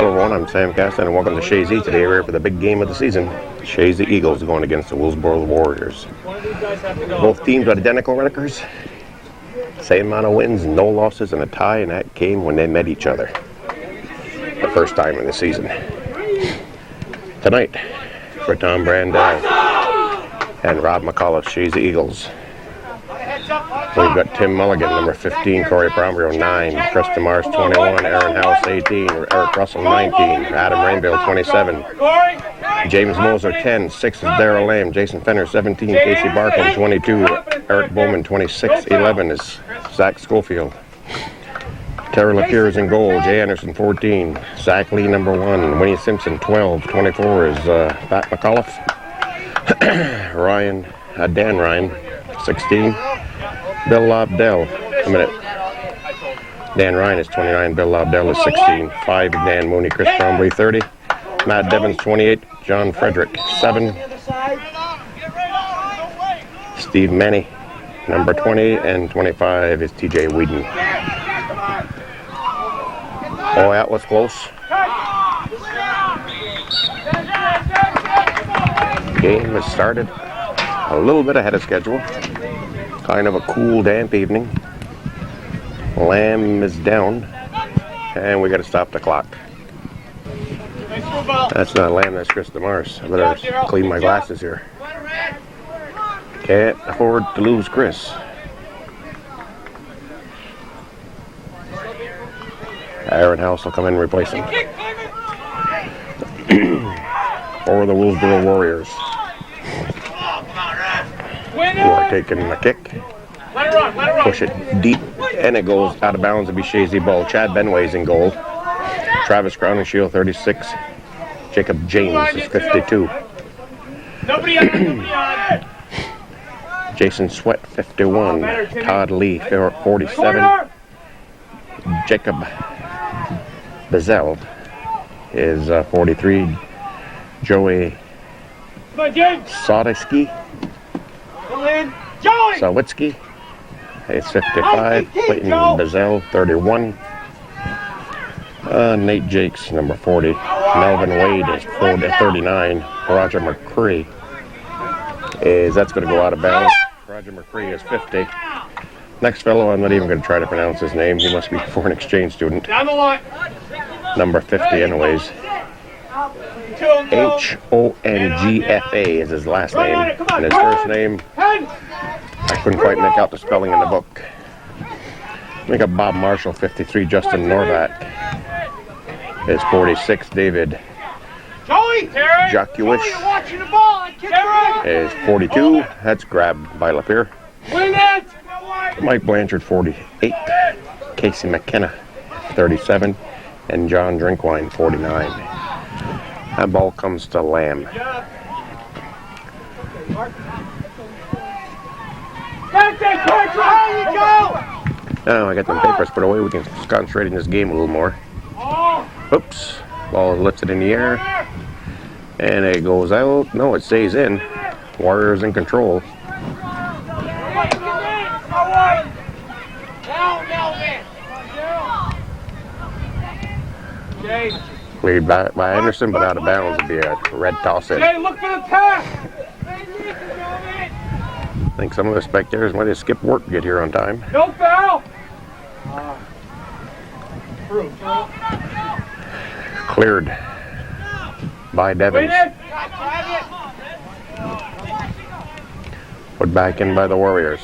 Hello everyone, I'm Sam Caston and welcome to Chazy. Today we're here for the big game of the season. Chazy Eagles going against the Willsboro Warriors. Both teams are identical records. Same amount of wins, no losses, and a tie, and that came when they met each other. The first time in the season. Tonight, for Tom Brandell and Rob McAuliffe's Chazy Eagles. We've got Tim Mulligan, number 15, Corey Prombrio, 9, Chris DeMars, 21, Aaron House, 18, Eric Russell, 19, Adam Rainville, 27, James Moser, 10, 6 is Darrell Lamb, Jason Fenner, 17, Casey Barcombe, 22, Eric Bowman, 26, 11 is Zach Schofield. Terry Lapierre is in goal, Jay Anderson, 14, Zach Lee, number 1, Winnie Simpson, 12, 24 is Pat McAuliffe, Dan Ryan, 16, Bill Lobdell, Dan Ryan is 29, Bill Lobdell is 16, 5 Dan Mooney, Chris Bromley, 30, Matt Devins, 28, John Frederick, 7, Steve Manny, number 20, and 25 is TJ Whedon. Oh, that was close. Game has started a little bit ahead of schedule. Kind of a cool, damp evening. Lamb is down, and we got to stop the clock. That's not Lamb, that's Chris DeMars. I better clean my glasses here. Can't afford to lose Chris. Aaron House will come in and replace him. For the Willsboro Warriors, who are taking a kick. Push it deep, and it goes out of bounds. It'll be Chazy ball. Chad Benway's in goal. Travis Crowninshield, 36. Jacob James is 52. Jason Sweat, 51. Todd Lee, 47. Jacob Bazell is 43. Joey Sawitsky is 55. Clayton Bazell, 31. Nate Jakes, number 40. Melvin Wade is 39. Roger McCree that's going to go out of bounds. Roger McCree is 50. Next fellow, I'm not even going to try to pronounce his name. He must be a foreign exchange student. Number 50 anyways. Hongfa is his last name. And his first name, I couldn't quite make out the spelling in the book. We got Bob Marshall, 53. Justin Norvat is 46. David Jacquewish is 42. That's grabbed by Lapierre. Mike Blanchard, 48. Casey McKenna, 37. And John Drinkwine, 49. That ball comes to Lamb. Now I got them papers put away. We can concentrate in this game a little more. Oops. Ball lifted in the air. And it goes out. No, it stays in. Warriors in control. Cleared by Anderson, but out of bounds. It'd be a red toss in. Look for the pass. I think some of the spectators might have skipped work to get here on time. No foul. Cleared by Devins. Put back in by the Warriors.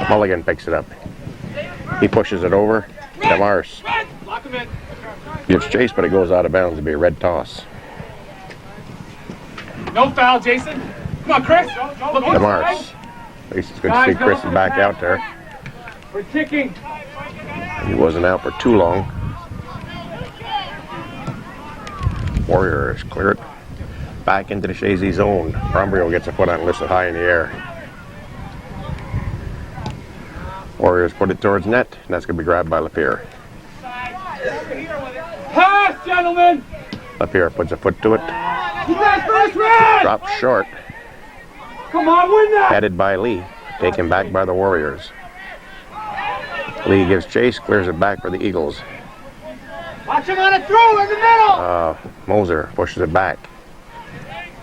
Mulligan picks it up. He pushes it over. DeMars gives chase, but it goes out of bounds. It'll be a red toss. No foul, Jason. Come on, Chris. DeMars. At least it's good to see Chris is back out there. We're kicking. He wasn't out for too long. Warriors clear it. Back into the Chazy zone. Prombrio gets a foot on it, lifts it high in the air. Warriors put it towards net, and that's going to be grabbed by Lapierre. Pass, gentlemen! Lapierre puts a foot to it. Drops short. Come on, win that! Headed by Lee. Taken back by the Warriors. Lee gives chase, clears it back for the Eagles. Watch him on a throw in the middle. Moser pushes it back.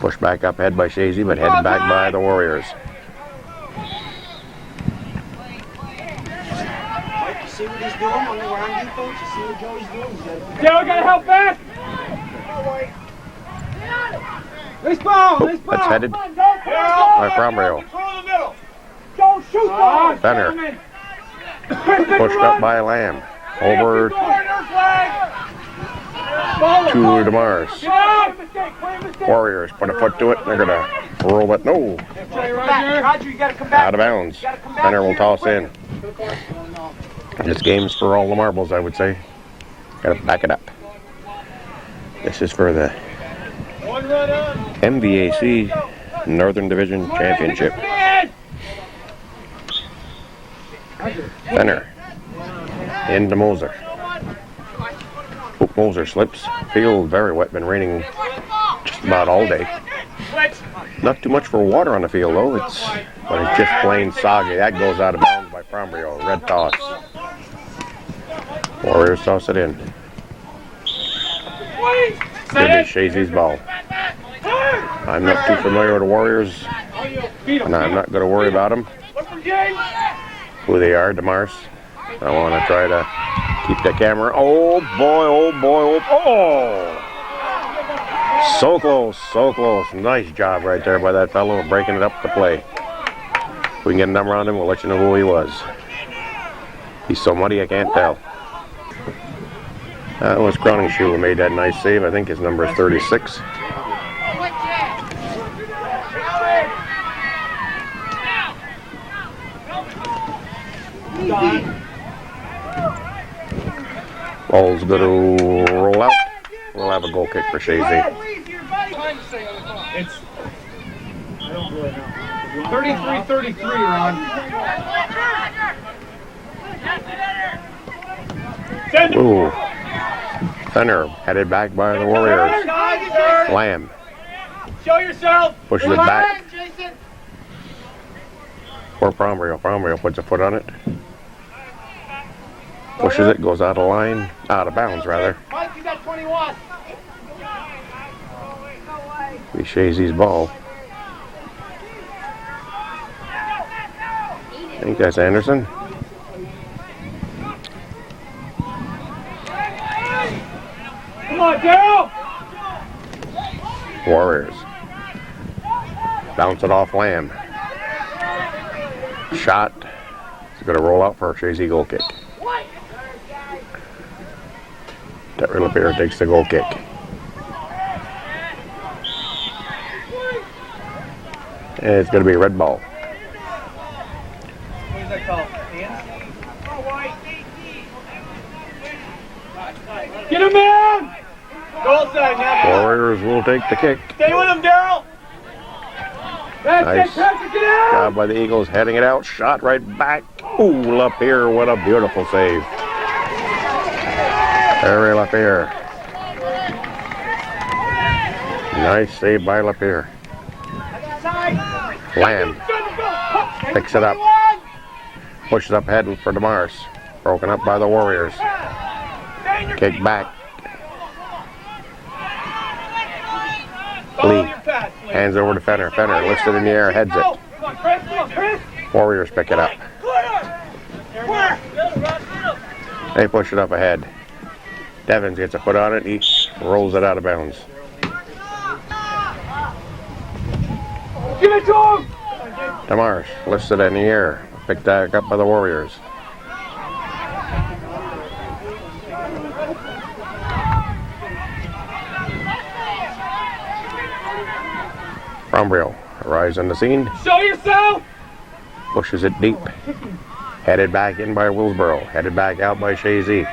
Pushed back up head by Chazy, but headed back by the Warriors. Mike, you see what he's doing on the ground defense? You see what Joey's doing? Dale, we gotta help back. Nice ball, nice ball. That's headed by by Fromrio. Control the middle. Don't shoot ball. Fenner. Pushed up by Lamb. Over to DeMars. Warriors put a foot to it. They're going to roll it. No. Roger, you gotta come back. Out of bounds. Fenner will toss in. This game's for all the marbles, I would say. Got to back it up. This is for the MVAC Northern Division Championship. Fenner. Into Moser. Moser slips. Field very wet. Been raining just about all day. Not too much for water on the field though. But it's just plain soggy. That goes out of bounds by Fromrio. Red toss. Warriors toss it in. Could be Chazy's ball. I'm not too familiar with the Warriors, and I'm not going to worry about them. Who they are, DeMars. I want to try to keep the camera. Oh boy, oh boy, oh! So close, so close. Nice job right there by that fellow breaking it up to play. If we can get a number on him, we'll let you know who he was. He's so muddy I can't tell. That was Crowningshoe who made that nice save. I think his number is 36. Ball's going to roll out. We'll have a goal kick for Chazy. It's 33-33, Ron. Ooh. Fenner headed back by the Warriors. Lamb Show yourself. pushes it back. For Fromrio. Fromrio puts a foot on it. Pushes it, goes out of line, out of bounds rather. Mike, you got 21. Be Chazy's ball. I think that's Anderson. Come on, Dale. Warriors. Bounce it off Lamb. Shot. It's going to roll out for a Chazy goal kick. Terry LaPierre takes the goal kick. And it's going to be a red ball. What is that called? Get him in! Goal side now. Warriors will take the kick. Stay with him, Daryl. Nice job by the Eagles, heading it out. Shot right back. Ooh, LaPierre, what a beautiful save. Terry LaPierre. Nice save by LaPierre. Lamb picks it up. Pushes up head for DeMars. Broken up by the Warriors. Kick back. Lee hands over to Fenner. Fenner lifts it in the air, heads it. Warriors pick it up. They push it up ahead. Devins gets a foot on it. He rolls it out of bounds. Give it to him! DeMars lifts it in the air. Picked back up by the Warriors. Fromrio arrives on the scene. Show yourself! Pushes it deep. Headed back in by Willsboro. Headed back out by Chazy.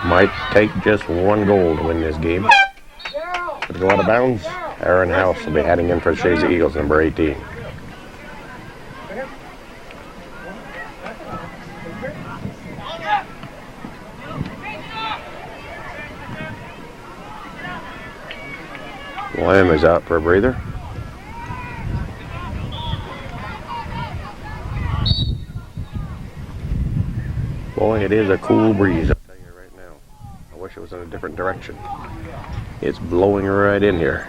Might take just one goal to win this game. To go out of bounds, Aaron House will be heading in for the Chazy Eagles, number 18. Lamb is out for a breather. Boy, it is a cool breeze, I'll tell you right now. I wish it was in a different direction. It's blowing right in here.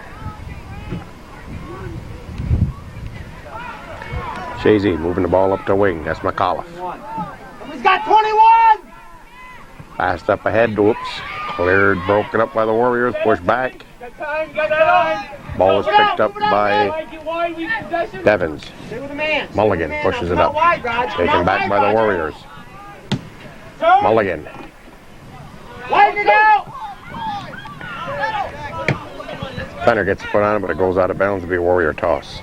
Chazy moving the ball up to wing. That's McAuliffe. He's got 21! Passed up ahead. Whoops. Cleared, broken up by the Warriors. Pushed back. Ball is picked up by Devins. Mulligan pushes it up. Taken back by the Warriors. Mulligan. Fenner gets a foot on it, but it goes out of bounds to be a Warrior toss.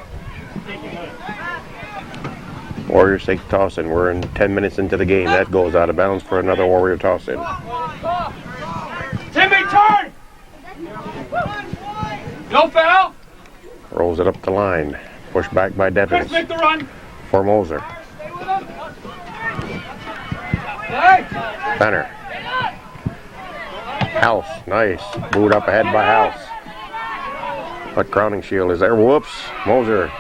Warriors take the toss in. We're in 10 minutes into the game. That goes out of bounds for another Warrior toss in. Timmy, turn! No foul! Rolls it up the line. Pushed back by Devins. Make the run! For Moser. Fenner. House. Nice. Boot up ahead by House. But Crowning Shield is there. Whoops. Moser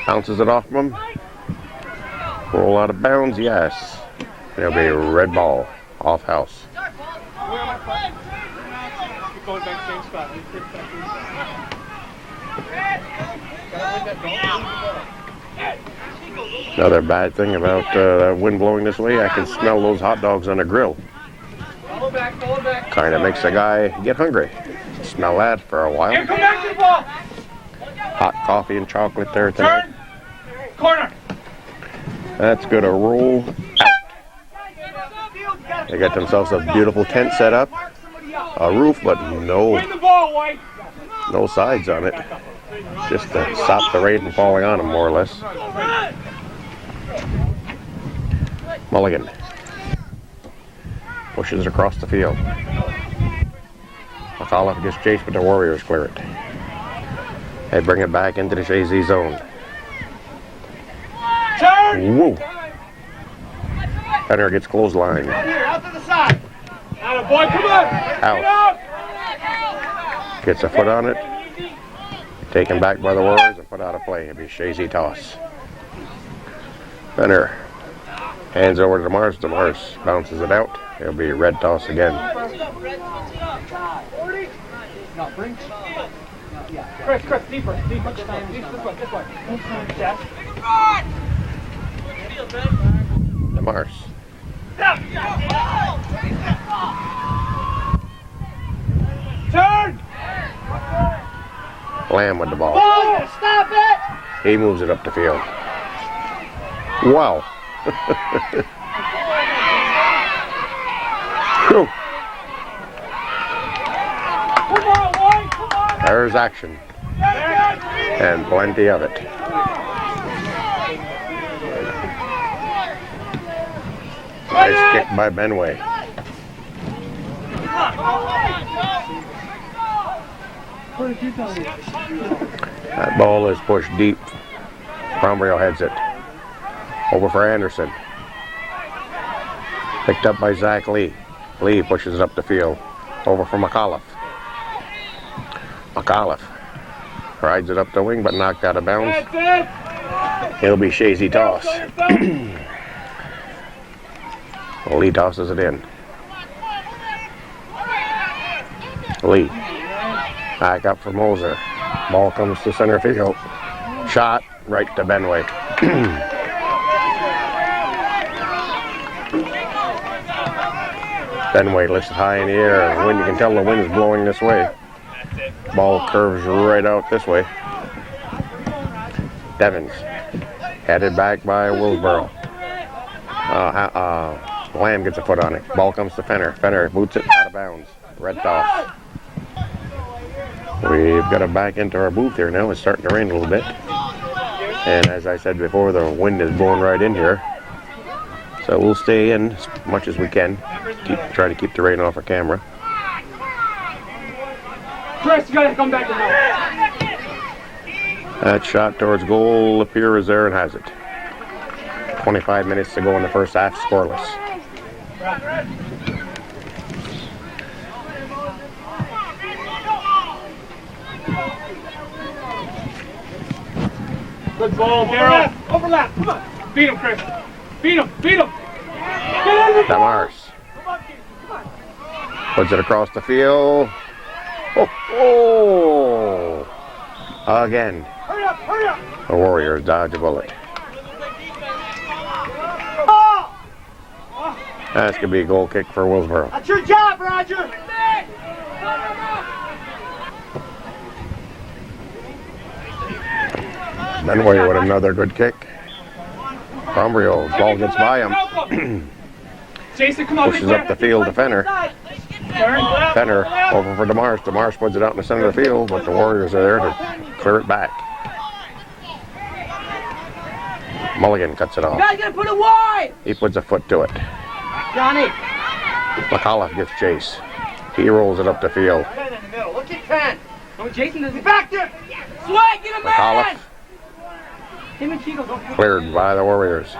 bounces it off from him. Roll out of bounds, yes. It'll be a red ball off House. Another bad thing about the wind blowing this way, I can smell those hot dogs on the grill. Kind of makes a guy get hungry. Smell that for a while. Hot coffee and chocolate there tonight. Corner! That's going to roll out. They got themselves a beautiful tent set up. A roof, but no sides on it. Just to stop the rain from falling on them, more or less. Mulligan pushes it across the field. McAuliffe gets chased, but the Warriors clear it. They bring it back into the Chazy zone. Whoa. Fenner gets clothesline. Out to the side. Boy, come on. Out. Gets a foot on it. Taken back by the Warriors and put out of play. It'll be Chazy toss. Fenner hands over to Demars. Demars bounces it out. It'll be red toss again. Chris, deeper. This way. Demars. Turn! Lamb with the ball. Stop it! He moves it up the field. Wow. Whew. There's action. And plenty of it. Nice kick by Benway. That ball is pushed deep. Bromrio heads it. Over for Anderson. Picked up by Zach Lee. Lee pushes it up the field. Over for McAuliffe. McAuliffe rides it up the wing, but knocked out of bounds. It'll be Chazy toss. Lee tosses it in. Lee. Back up for Moser. Ball comes to center field. Shot right to Benway. Benway lifts it high in the air. And wind, you can tell the wind is blowing this way. Ball curves right out this way. Devins. Headed back by Willsboro. Lamb gets a foot on it. Ball comes to Fenner. Fenner boots it out of bounds. Red toss. We've got to back into our booth here now. It's starting to rain a little bit. And as I said before, the wind is blowing right in here. So we'll stay in as much as we can. Try to keep the rain off our camera. Chris, you gotta come back now. That shot towards goal appears there and has it. 25 minutes to go in the first half, scoreless. Good ball, Daryl. Overlap. Come on. Beat him, Chris. Beat him. Beat him. Get Demars puts it across the field. Oh, again. The Warriors dodge a bullet. That's going to be a goal kick for Willsboro. That's your job, Roger. Benway with another good kick. Bromrio, ball gets by him. Jason, come on. Pushes up the field to Fenner. Fenner over for Demars. Demars puts it out in the center of the field, but the Warriors are there to clear it back. Mulligan cuts it off. You guys gotta put it wide! He puts a foot to it. Johnny! McAuliffe gets chase. He rolls it up the field. Ken in the middle. Look at Ken. Oh, Jason doesn't. Back there. Swag, get a man! McAuliffe Him and Chico don't put cleared by the Warriors.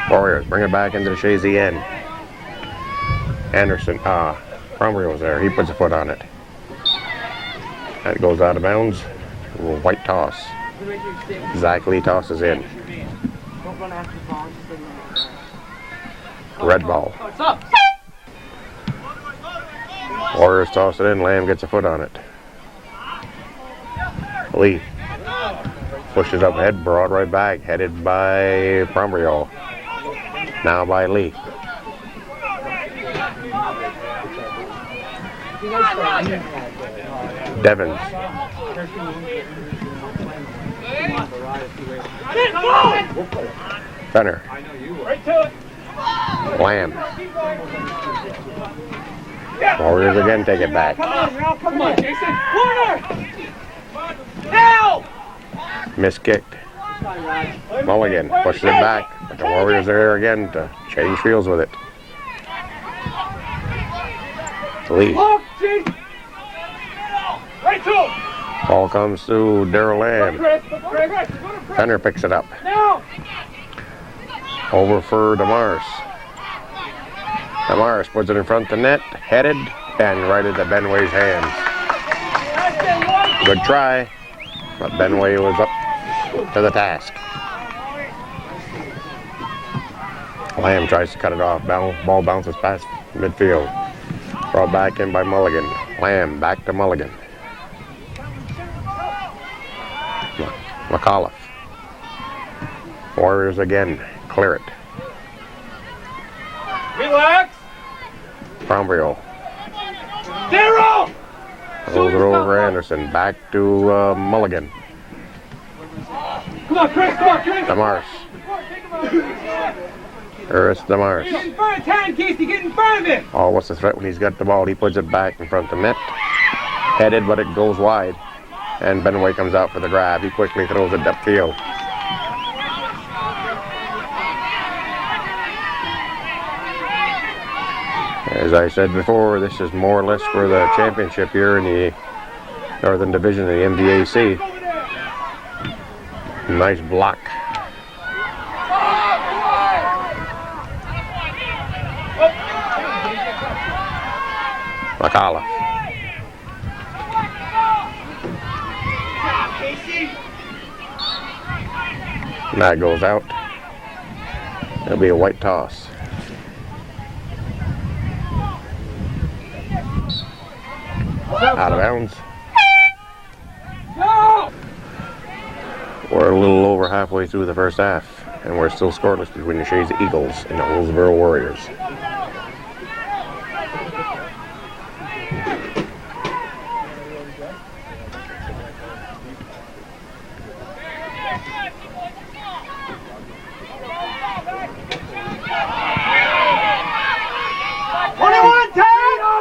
Warriors bring it back into the Chazy end. Anderson, Bromrio's there. He puts a foot on it. That goes out of bounds. White toss. Zach Lee tosses in. Don't run after the ball. Just Red ball. what's up? Warriors toss it in. Lamb gets a foot on it. Lee pushes up ahead, broad right back, headed by Bromrio. Now by Lee. Devins. Fenner. Right to it. Lamb. Warriors again take it back. Come on, Jason. Corner. Now. Miskicked. Mulligan pushes it back, but the Warriors are there again to change fields with it. Lee. Look, Jason. Right to him. Ball comes through Darrell Lamb. Chris. Fenner picks it up. Now. Over for Demars. Demars puts it in front of the net, headed, and right into Benway's hands. Good try, but Benway was up to the task. Lamb tries to cut it off. Ball bounces past midfield. Brought back in by Mulligan. Lamb back to Mulligan. McAuliffe. Warriors again. Clear it. Relax. Bromrio. Darryl. Throws it over Anderson. Back to Mulligan. Come on, Chris. Come on, Chris. Demars. There's Demars. Get in front of time, Casey. Get in front of it. Oh, what's the threat when he's got the ball? He puts it back in front of the net. Headed, but it goes wide. And Benway comes out for the grab. He quickly throws it upfield. As I said before, this is more or less for the championship here in the Northern Division of the MVAC. Nice block. McAuliffe. And that goes out. It'll be a white toss. Out of bounds. We're a little over halfway through the first half, and we're still scoreless between the Chazy Eagles and the Willsboro Warriors.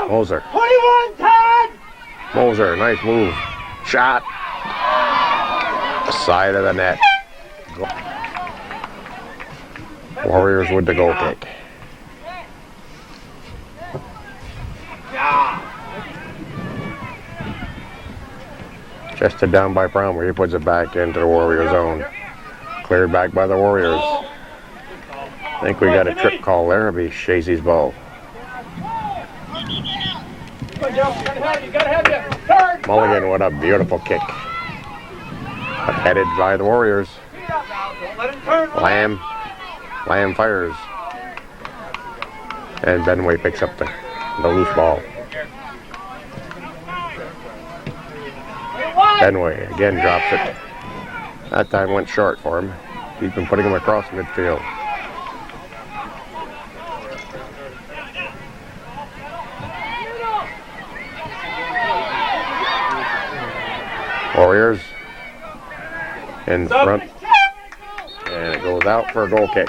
Moser. 21, 10. Moser, nice move. Shot. Side of the net. Warriors with the goal kick. Chested down by Bromwell. He puts it back into the Warrior zone. Cleared back by the Warriors. I think we got a trip call there. It'll be Chazy's ball. Mulligan with a beautiful kick. Headed by the Warriors. Lamb fires. And Benway picks up the loose ball. Benway again drops it. That time went short for him. He's been putting him across midfield. Warriors in front. And it goes out for a goal kick.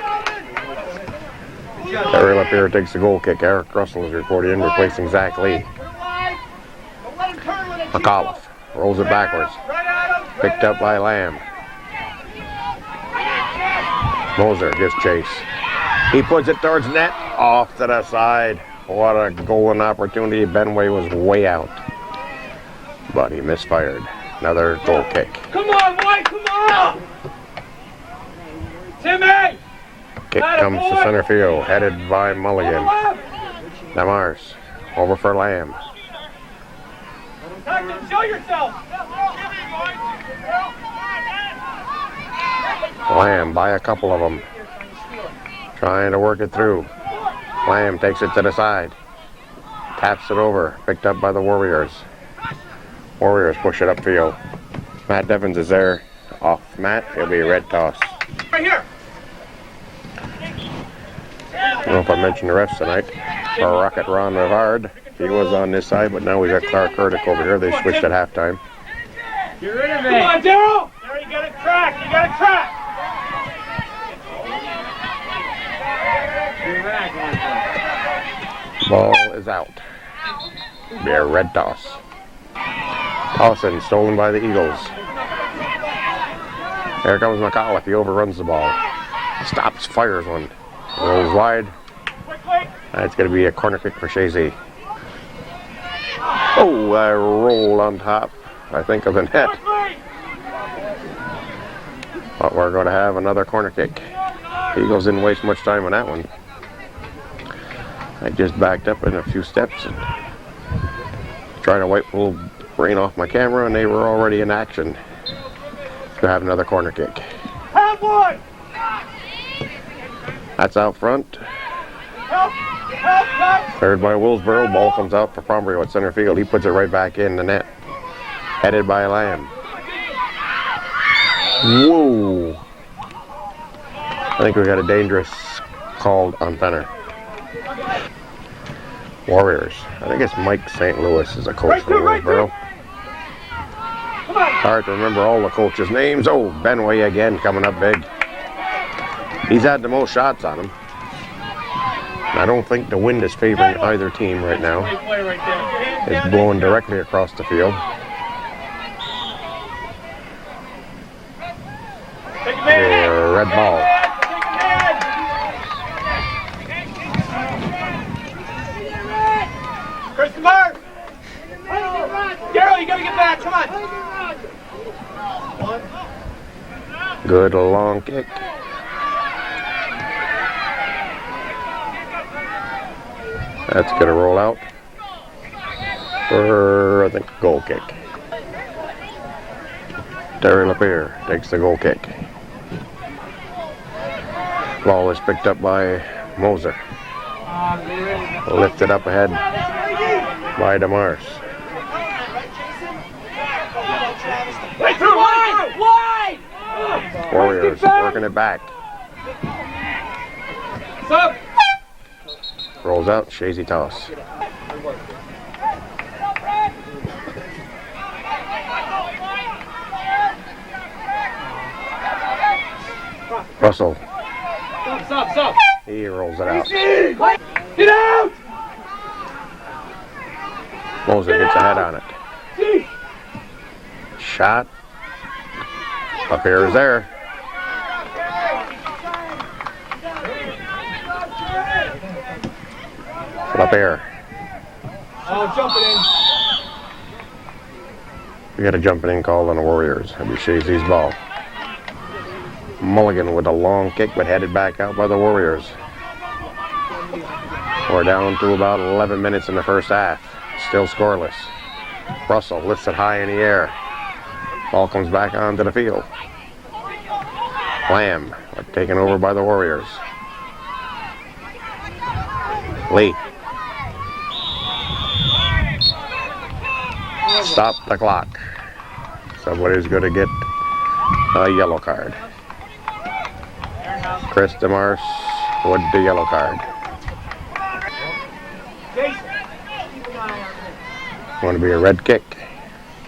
Terry LaPierre takes the goal kick. Eric Russell is reported in, replacing Zach Lee. McAuliffe rolls it backwards. Picked up by Lamb. Moser gives chase. He puts it towards net. Off to the side. What a golden opportunity. Benway was way out. But he misfired. Another goal kick. Come on, White, come on! Timmy! Kick comes to center field, headed by Mulligan. Demars over for Lamb. Show yourself! Lamb by a couple of them. Trying to work it through. Lamb takes it to the side. Taps it over. Picked up by the Warriors. Warriors push it upfield. Matt Devins is there. Off Matt. It'll be a red toss. Right here! I don't know if I mentioned the refs tonight. For Rocket Ron Rivard. He was on this side, but now we got Clark Kurdick over here. They switched at halftime. Get rid of it! Come on, Daryl! There, you got it track! You got it track! Ball is out. Be a red toss. Dawson stolen by the Eagles. Here comes McAuliffe. He overruns the ball. Stops, fires one. Rolls wide. That's going to be a corner kick for Chazy. Oh, I rolled on top, I think, of the net. But we're going to have another corner kick. Eagles didn't waste much time on that one. I just backed up in a few steps and trying to wipe a little rain off my camera, and they were already in action. To have another corner kick. Have one! That's out front. Help! Help! Help! Cleared by Willsboro. Ball comes out for Pombrio at center field. He puts it right back in the net. Headed by Lamb. Whoa! I think we got a dangerous call on Fenner. Warriors. I think it's Mike St. Louis is a coach for Willsboro. Hard to remember all the coaches' names. Oh, Benway again coming up big. He's had the most shots on him. I don't think the wind is favoring either team right now. It's blowing directly across the field. Red ball. Christopher! Daryl, you gotta get back, come on! Good long kick. That's going to roll out for, I think, goal kick. Terry LaPierre takes the goal kick. Ball is picked up by Moser. Lifted up ahead by Demars. Wide! Warriors working it back. Stop! Rolls out, Chazy toss. Russell. Stop! He rolls it out. Get out! Moser gets a head on it. Shot. LaPierre is there. LaPierre. Oh, jumping in. We got a jumping in call on the Warriors. That'll be Chazy's ball. Mulligan with a long kick, but headed back out by the Warriors. We're down to about 11 minutes in the first half. Still scoreless. Russell lifts it high in the air. Ball comes back onto the field. Lamb taken over by the Warriors. Lee. Stop the clock. Somebody's going to get a yellow card. Chris DeMars with the yellow card. Going to be a red kick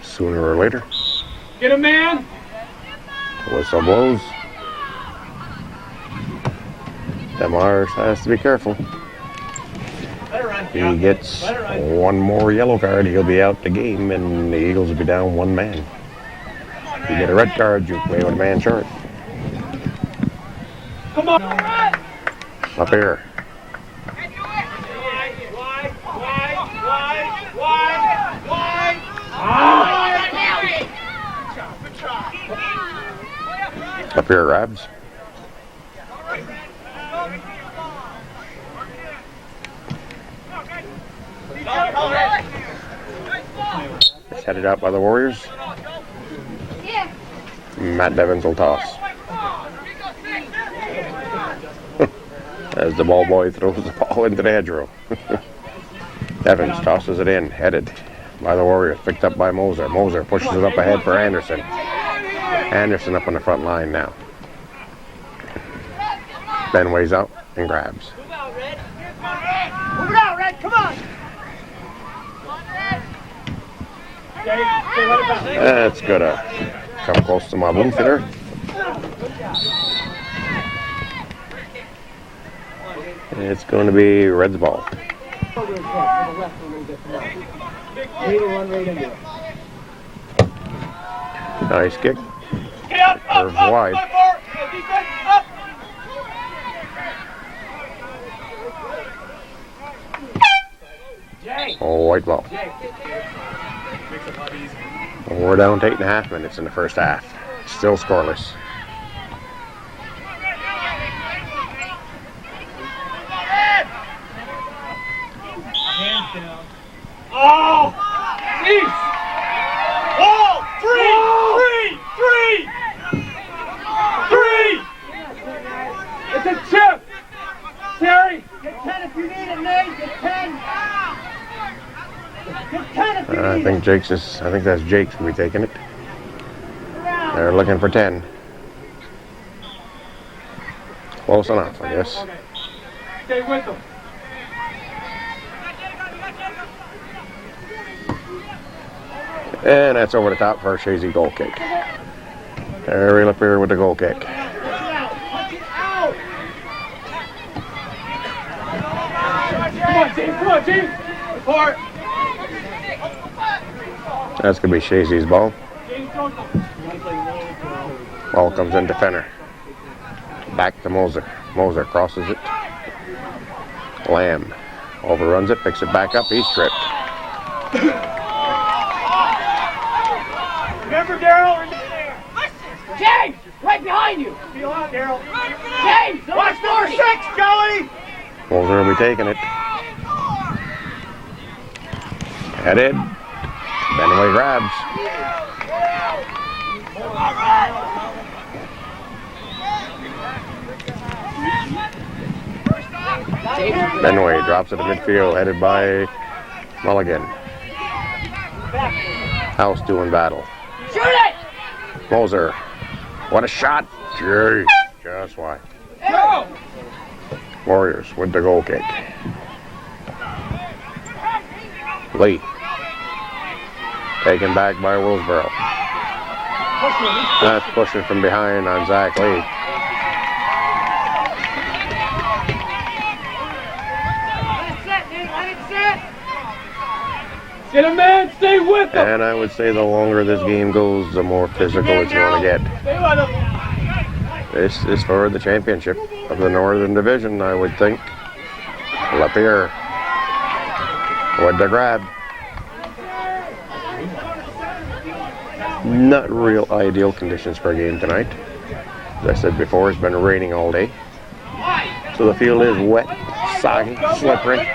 sooner or later. Get a man. Whistle blows. DeMars has to be careful. He gets one more yellow card, he'll be out the game, and the Eagles will be down one man. You get a red card, you play with a man short. Come on. Up here. Up here, Rabs. It's headed out by the Warriors. Matt Devins will toss. As the ball boy throws the ball into the hedgerow. Devins tosses it in, headed by the Warriors, picked up by Moser. Moser pushes it up ahead for Anderson. Anderson up on the front line now. Ben weighs out and grabs. Move it out, Red. Come on. That's gonna come close to my blue fitter. It's going to be Red's ball. Nice kick. Curve wide. Oh, white ball. We're down to 8.5 minutes in the first half. Still scoreless. Oh! Jeez! Oh! Three! It's a chip! Terry! Get 10 if you need it, Nate. Get 10. Get 10 if you need I think that's Jake's gonna be taking it. They're looking for 10. Close enough, I guess. Okay. Stay with them. And that's over the top for a Chazy goal kick. Harry Lapierre with the goal kick. Punch it out. Come on, team. Report. That's going to be Chazy's ball. Ball comes into Fenner. Back to Moser. Moser crosses it. Lamb overruns it, picks it back up. He's tripped. Remember, Daryl? James, right behind you. Be on, Daryl. James, Watch number 6, Kelly. Moser will be taking it. Headed. Benway grabs. Benway drops it to midfield, headed by Mulligan. House doing battle. Shoot it. Moser. What a shot. Gee, just why. Go. Warriors with the goal kick. Lee. Taken back by Willsboro. That's pushing from behind on Zach Lee. Get a man, stay with them. And I would say the longer this game goes, the more physical it's going to get. Stay with them. This is for the championship of the Northern Division, I would think. Lapierre with the grab. Not real ideal conditions for a game tonight. As I said before, it's been raining all day. So the field is wet, soggy, slippery.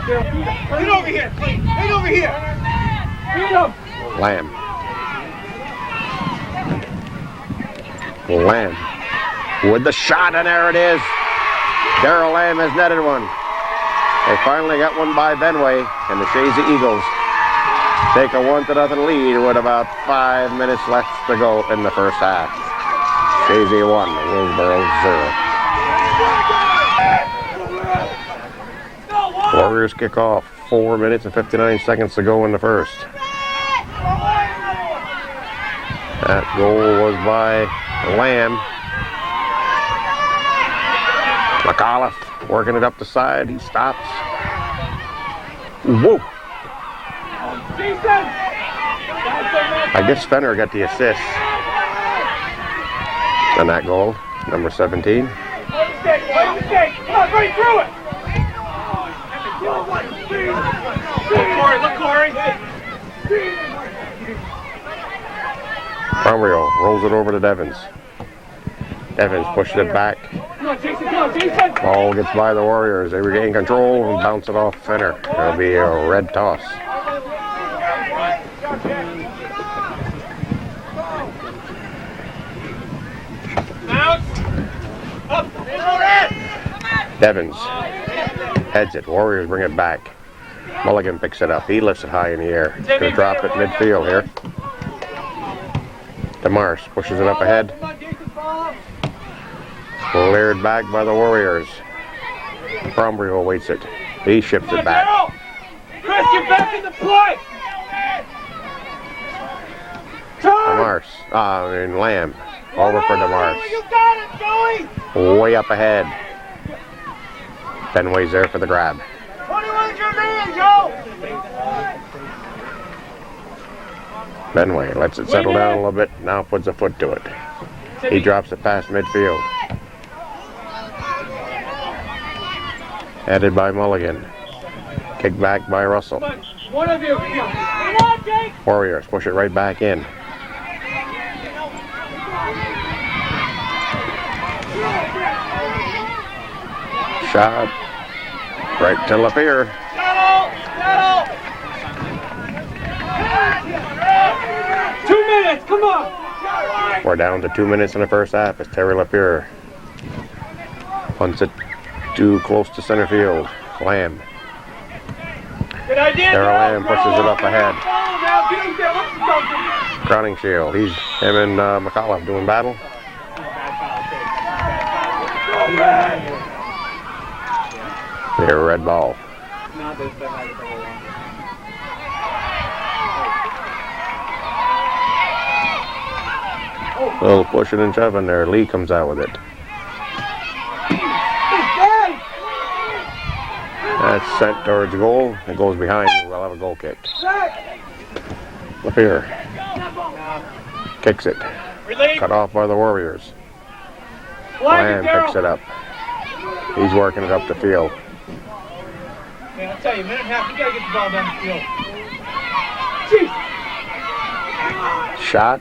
Get over here, please. Get over here. Lamb. Lamb with the shot, and there it is. Daryl Lamb has netted one. They finally got one by Benway, and the Chazy Eagles take a 1-0 lead with about 5 minutes left to go in the first half. Chazy 1, Willsboro 0. Warriors kick off. 4 minutes and 59 seconds to go in the first. That goal was by Lamb. McAuliffe working it up the side. He stops. Whoa! I guess Fenner got the assist on that goal, number 17. Come on, right through it! Look, Corey! Romeo rolls it over to Devins. Devins pushes it back. Come on, Jason! Ball gets by the Warriors. They regain control and bounce it off Fenner. It'll be a red toss. Devins heads it. Warriors bring it back. Mulligan picks it up. He lifts it high in the air. He's going to drop it midfield here. DeMars pushes it up ahead. Cleared back by the Warriors. Brombrey awaits it. He ships it back. Chris, get back in the play! DeMars. Lamb. Over for DeMars. You got it, Joey! Way up ahead. Benway's there for the grab. 21's your man, Joe! Benway lets it settle down a little bit. Now puts a foot to it. He drops it past midfield. Headed by Mulligan. Kick back by Russell. One of you. Come on, Jake! Warriors push it right back in. Shot right to Lapeer. Settle! 2 minutes, come on! We're down to 2 minutes in the first half as Terry Lapeer punts it too close to center field. Lamb. Good idea, Daryl Lamb pushes it up ahead. Now, Crowning Shield. Him and McAuliffe doing battle. Clear red ball. A little pushing and shoving there. Lee comes out with it. That's sent towards goal. It goes behind. We'll have a goal kick. Lapeer kicks it. Cut off by the Warriors. Lamb picks it up. He's working it up the field. Man, I'll tell you, a minute and a half, you gotta get the ball down the field. Jeez. Shot.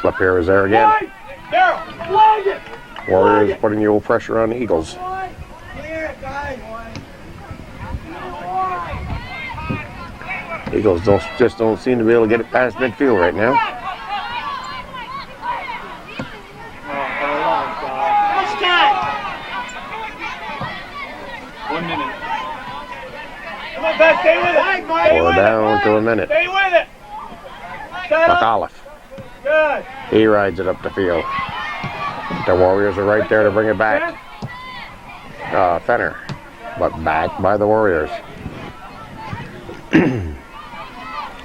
Lapeer is there again. Daryl, blind it! Warriors putting the old pressure on the Eagles. Eagles just don't seem to be able to get it past midfield right now. What's time? 1 minute. Come on, Beth, stay with it. We're down to a minute. Stay with it. McAuliffe. Good. He rides it up the field. The Warriors are right there to bring it back. Fenner. But back by the Warriors.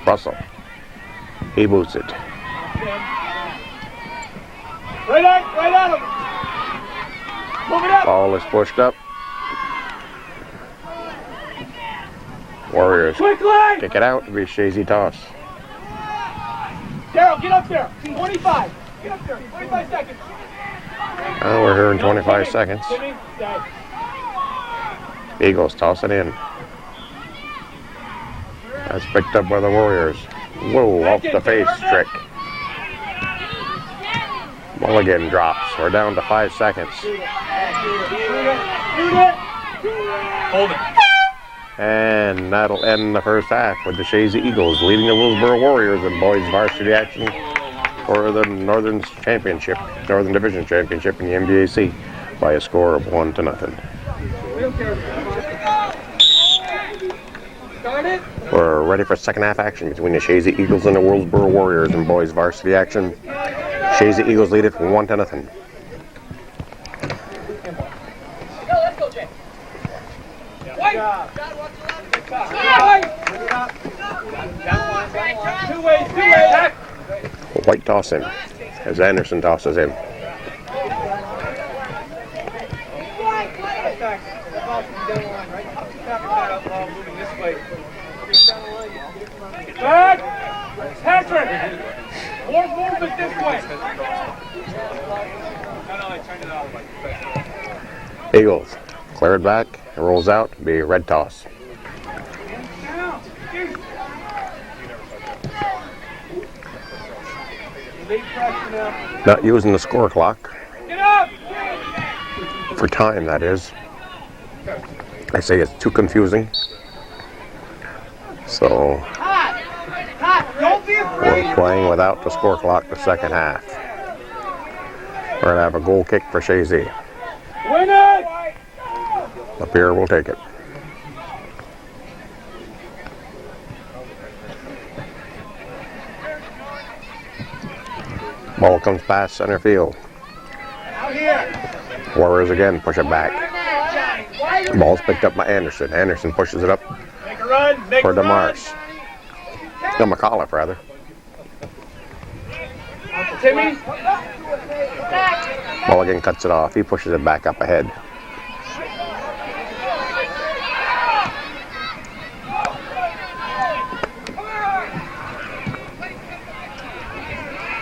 Russell. He boots it. Right on him. Move it up. Ball is pushed up. Warriors Quickly. kick it out. It'll be a Chazy toss. Daryl, get up there. 25. Get up there. 25 seconds. Oh, we're here in 25 seconds. Jimmy, stay. Eagles toss it in. That's picked up by the Warriors. Whoa, off the face trick. Mulligan drops. We're down to 5 seconds. Hold it. And that'll end the first half with the Chazy Eagles leading the Willsboro Warriors in boys varsity action for the Northern Division Championship in the MVAC by a score of 1-0. We're ready for second half action between the Chazy Eagles and the Willsboro Warriors in boys varsity action. Chazy Eagles lead it 1-0. Let's go, Jay. Two ways. White toss in as Anderson tosses in. Back! Patrick! More movement this way! Eagles cleared back and rolls out to be a red toss. Not using the score clock. For time, that is. I say it's too confusing. So we're playing without the score clock the second half. We're going to have a goal kick for Chazy. Win it! Up here, we'll take it. Ball comes past center field. Warriors again push it back. Ball's picked up by Anderson. Anderson pushes it up for DeMars. No, McAuliffe, rather. Timmy? Mulligan cuts it off. He pushes it back up ahead.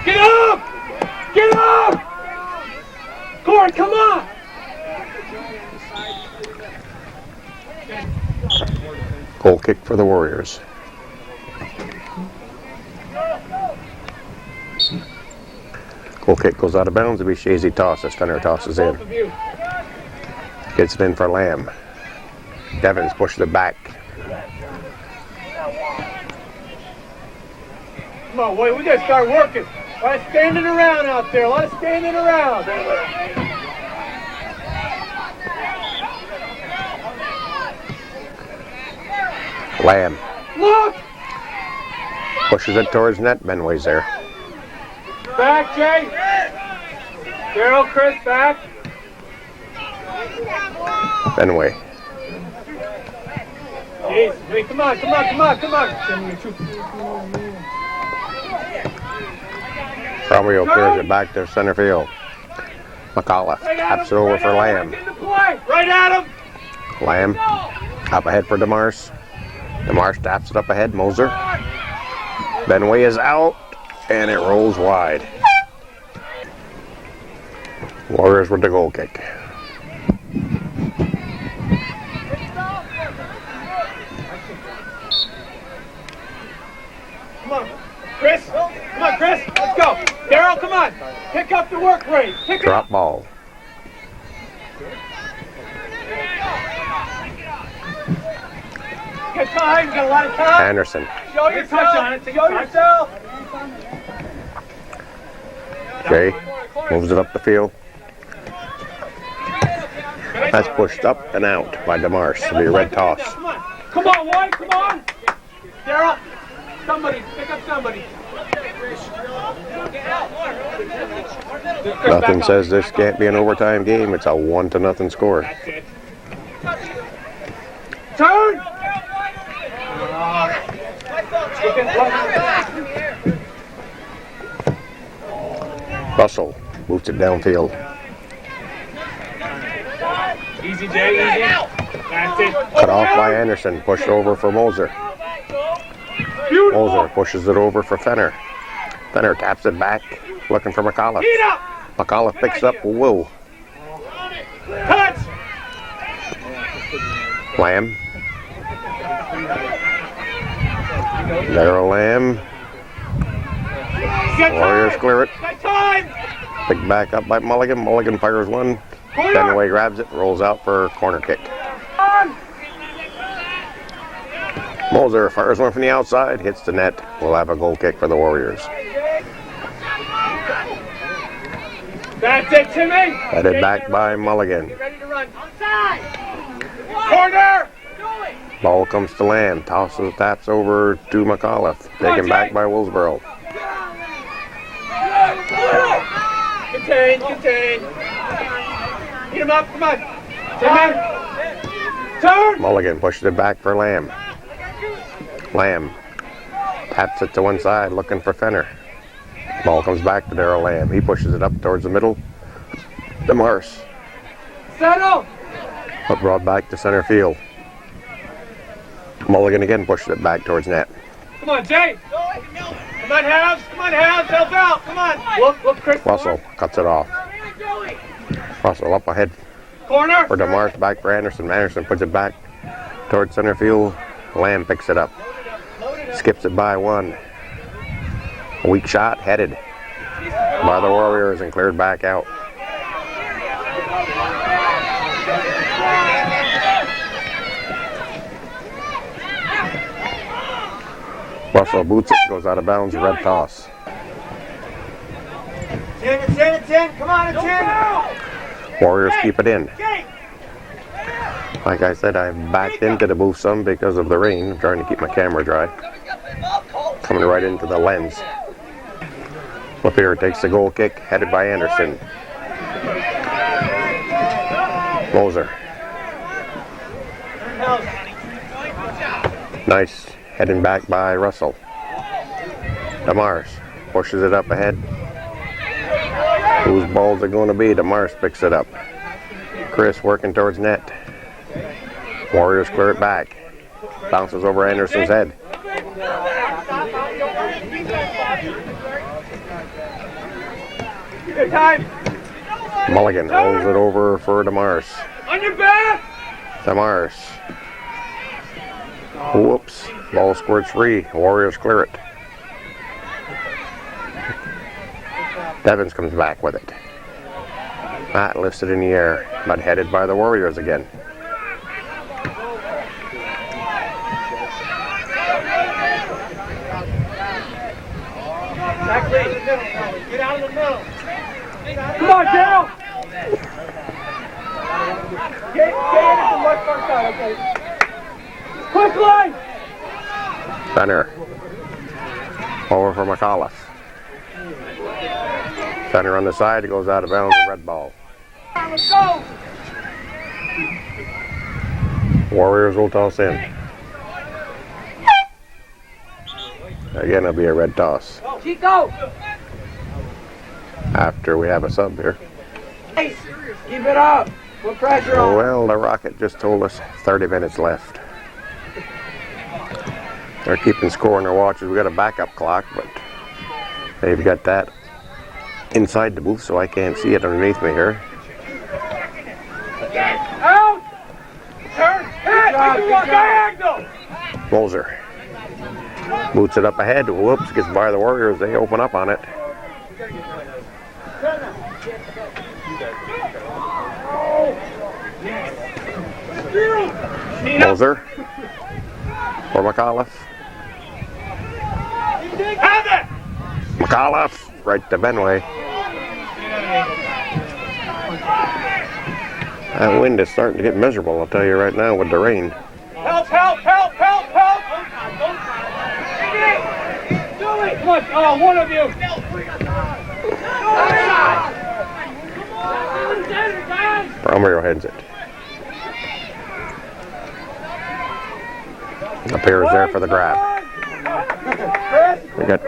Get up! Get up! Corn, come on! Goal kick for the Warriors. Goal kick goes out of bounds. It'll be Chazy toss as Fenner tosses in. Gets it in for Lamb. Devins pushes it back. Come on, boy, we gotta start working. A lot of standing around out there. A lot of standing around. Lamb Look! pushes it towards net. Benway's there. Back, Jay. Daryl, Chris, back. Benway. Jeez, hey, come on. Romeo clears it back to center field. McAuliffe taps it over for Lamb. Right at him. Lamb up ahead for DeMars. DeMars taps it up ahead. Moser. Benway is out, and it rolls wide. Warriors with the goal kick. Come on, Chris. Let's go. Daryl, come on. Pick up the work rate. Drop ball. Get time. Got a lot of time. Anderson. Show yourself. Show yourself. Jay moves it up the field. That's pushed up and out by DeMars. It'll be a red toss. Come on, White. Come on. Daryl. Somebody. Pick up somebody. Nothing says this can't be an overtime game. It's a 1-0 score. Turn. Russell moves it downfield. Easy, Jay. Easy. That's it. Cut off by Anderson. Pushed over for Moser. Moser pushes it over for Fenner. Fenner taps it back, looking for McAuliffe. McAuliffe picks up. Whoa. Touch. Lamb. Daryl Lamb. Warriors clear it. Picked back up by Mulligan. Mulligan fires one. Benway grabs it, rolls out for a corner kick. Moser fires one from the outside, hits the net. We'll have a goal kick for the Warriors. That's it, Timmy. Headed back by Mulligan. Get ready to run. Outside. Corner. Ball comes to Lamb. Tosses, taps over to McAuliffe. Taken back by Willsboro. Contain. Beat him up. Come on. Timmy. Turn. Mulligan pushes it back for Lamb. Lamb taps it to one side, looking for Fenner. Ball comes back to Darrell Lamb. He pushes it up towards the middle. DeMars. Settle. But brought back to center field. Mulligan again pushes it back towards net. Come on, Jay. Come on, Halves. Help out. Come on. Look, Chris. Russell cuts it off. Russell up ahead Corner. for DeMars, back for Anderson. Anderson puts it back towards center field. Lamb picks it up. Skips it by one. A weak shot headed by the Warriors and cleared back out. Russell boots it, goes out of bounds, red toss. 10. Come on, 10. Warriors keep it in. Like I said, I've backed into the booth some because of the rain. I'm trying to keep my camera dry. Coming right into the lens. Lapeer takes the goal kick, headed by Anderson. Moser. Nice, heading back by Russell. DeMars pushes it up ahead. Whose balls are going to be? DeMars picks it up. Chris working towards net. Warriors clear it back. Bounces over Anderson's head. Good time. Mulligan holds it over for DeMars. On your back. DeMars. Whoops. Ball squirts free. Warriors clear it. Devins comes back with it. Matt lifts it in the air, but headed by the Warriors again. Get out of the middle. Come on, Dale. Get in at the left front side, okay? Quickly. Fenner. Over for McAuliffe. Fenner on the side, it goes out of bounds, a red ball. Let's go. Warriors will toss in. Again, it'll be a red toss. Chico. After we have a sub here. Keep it up. Put pressure on. Well, the Rocket just told us 30 minutes left. They're keeping score on their watches. We got a backup clock, but they've got that inside the booth, so I can't see it underneath me here. Out. Turn. Hit. Diagonal. Moser boots it up ahead. Whoops, gets by the Warriors. They open up on it. Moser for McAuliffe. Have it. McAuliffe right to Benway. That wind is starting to get miserable, I'll tell you right now, with the rain. Help. Do it. Come on. Oh, one of you. Romero heads it. Appears there for the grab. We got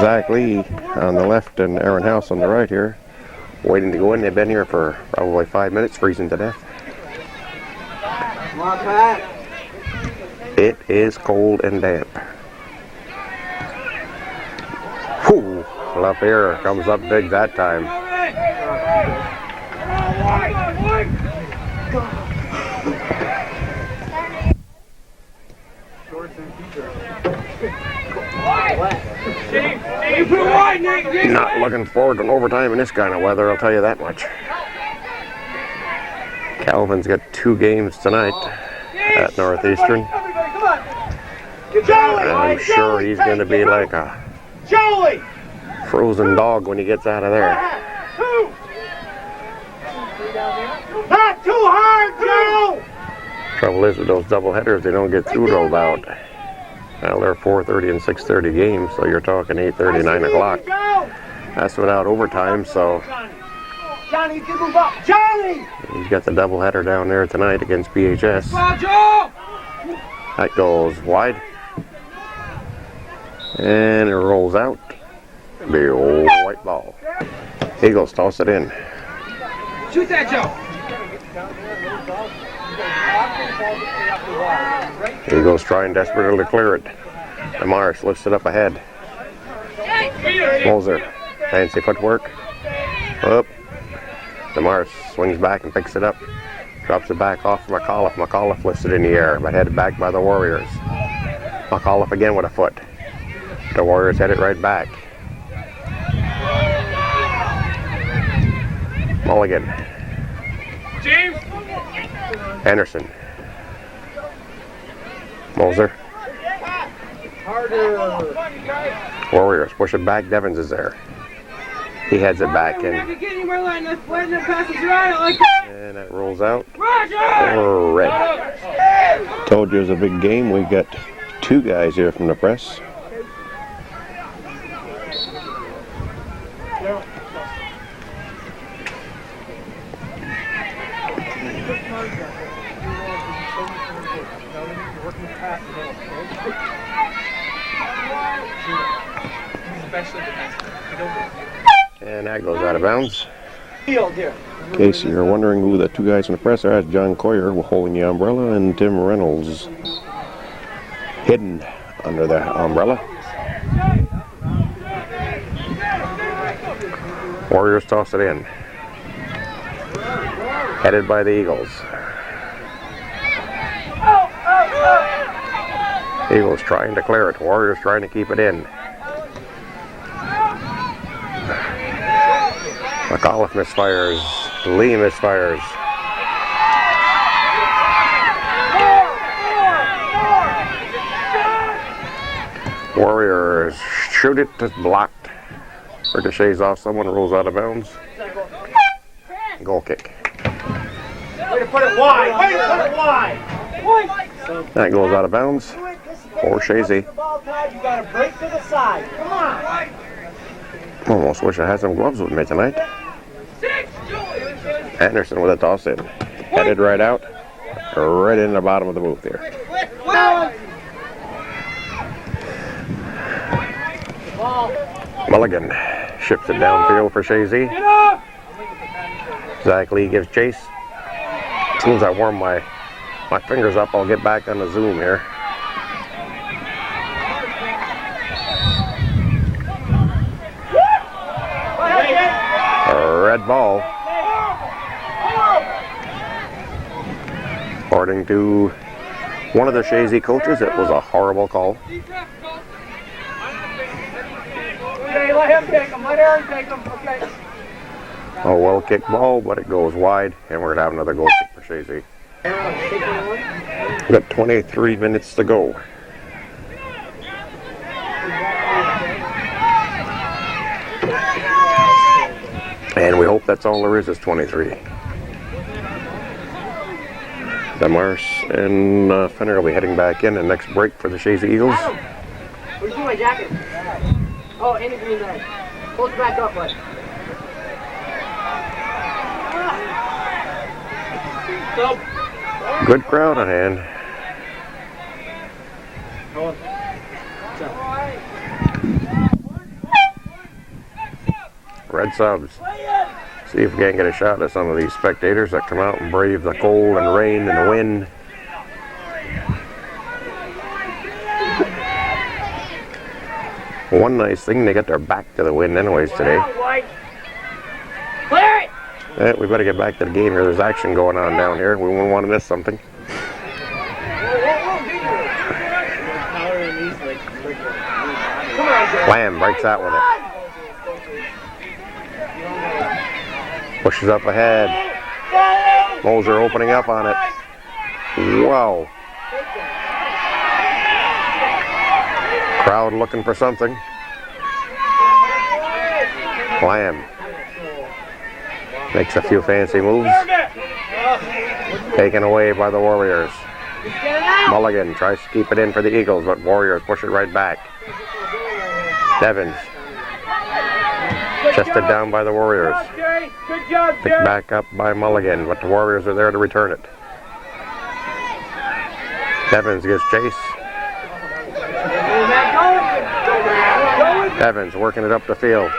Zach Lee on the left and Aaron House on the right here, waiting to go in. They've been here for probably 5 minutes, freezing to death. Come on, Pat. It is cold and damp. Whew, Lapeer comes up big that time. Not looking forward to an overtime in this kind of weather, I'll tell you that much. Calvin's got 2 games tonight at Northeastern. I'm sure he's going to be like a frozen dog when he gets out of there. Not too hard, Joe! Trouble is with those double headers, they don't get through till about, well, they're 4:30 and 6:30 games, so you're talking 8:30, 9 o'clock. That's without overtime, so Johnny, you can move up. Johnny! he's got the double header down there tonight against BHS. That goes wide. And it rolls out. Big old white ball. Eagles toss it in. Shoot that, Joe! Eagles trying desperately to clear it. Demars lifts it up ahead. Moser, fancy footwork. Up. Demars swings back and picks it up. Drops it back off McAuliffe. McAuliffe lifts it in the air, but headed back by the Warriors. McAuliffe again with a foot. The Warriors head it right back. Mulligan. James! Anderson. Moser. Warriors push it back. Devins is there. He heads it back in. And it rolls out for red. Told you it was a big game. We've got two guys here from the press. And that goes out of bounds. In case you're wondering who the two guys in the press are, that's John Coyer holding the umbrella and Tim Reynolds hidden under the umbrella. Warriors toss it in. Headed by the Eagles. Eagles trying to clear it. Warriors trying to keep it in. McAuliffe misfires. Lee misfires. Warriors shoot it. It's blocked. Ricochets off someone. Rolls out of bounds. Goal kick. Way to put it wide! Way to put it wide! That goes out of bounds for Chazy. You gotta break to the side. Come on! Almost wish I had some gloves with me tonight. Anderson with a toss in. Headed right out. Right in the bottom of the booth here. Mulligan ships it downfield for Chazy. Zach Lee gives chase. As soon as I warm my fingers up, I'll get back on the Zoom here. A red ball. According to one of the Chazy coaches, it was a horrible call. Okay, let him take him. Let Aaron take him. Okay. A well-kicked ball, but it goes wide, and we're going to have another goal kick for Chazy. We've got 23 minutes to go. And we hope that's all there is 23. Demars and Fenner will be heading back in, and next break for the Chazy Eagles. Where'd you do my jacket? Oh, in the green bag. Pull it back up, bud. Good crowd on hand. Red subs. See if we can get a shot at some of these spectators that come out and brave the cold and rain and the wind. One nice thing, they got their back to the wind anyways today. Clear it! Yeah, we better get back to the game here. There's action going on down here. We won't want to miss something. Lamb breaks out with it. Pushes up ahead. Moser opening up on it. Wow. Crowd looking for something. Lamb makes a few fancy moves. Taken away by the Warriors. Just get it out. Mulligan tries to keep it in for the Eagles, but Warriors push it right back. Devins. Chested down by the Warriors. Good job, Picked back up by Mulligan, but the Warriors are there to return it. Devins gives chase. Devins working it up the field.